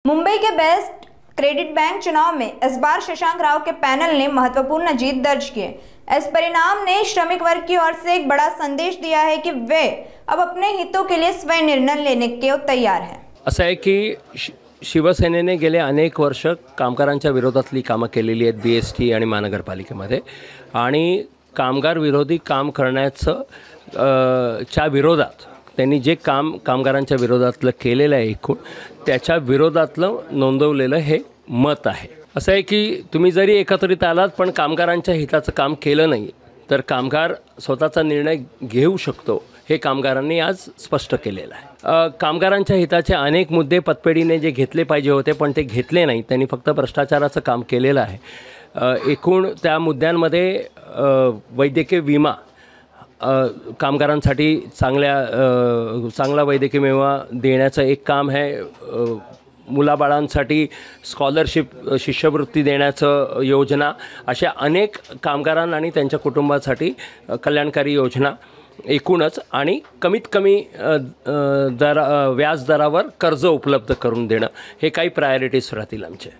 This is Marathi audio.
मुंबई के बेस्ट क्रेडिट बैंक चुनाव में इस बार शशांक राव के पैनल ने महत्वपूर्ण जीत दर्ज की है। इस परिणाम ने श्रमिक वर्ग की ओर से एक बड़ा संदेश दिया है कि वे अब अपने हितों के लिए स्वयं निर्णय लेने के तैयार हैं। असं आहे की शिवसेनेने गेले अनेक वर्ष कामगारांच्या विरोधातली कामं केलेली आहेत BST आणि महानगरपालिकेमध्ये आणि कामगार विरोधी काम करण्याचं च्या विरोधात त्यांनी जे कामगारांच्या विरोधातलं केलेलं आहे एकूण त्याच्या विरोधातलं नोंदवलेलं हे मत आहे। असं आहे की तुम्ही जरी एकत्रित आलात पण कामगारांच्या हिताचं काम केलं नाही तर कामगार स्वतःचा निर्णय घेऊ शकतो हे कामगारांनी आज स्पष्ट केलेलं आहे। कामगारांच्या हिताचे अनेक मुद्दे पतपेढीने जे घेतले पाहिजे होते पण ते घेतले नाही, त्यांनी फक्त भ्रष्टाचाराचं काम केलेलं आहे। एकूण त्या मुद्द्यांमध्ये वैद्यकीय विमा कामगारांसाठी चांगला वैद्यकीय विमा देण्याचं एक काम आहे। मुलाबाळांसाठी स्कॉलरशिप शिष्यवृत्ती देण्याचं योजना, अशा अनेक कामगारांना आणि त्यांच्या कुटुंबासाठी कल्याणकारी योजना एकूणच आणि कमीत कमी व्याज दरावर कर्ज उपलब्ध करून देणं हे काही प्रायोरिटीज राहतील आमचे।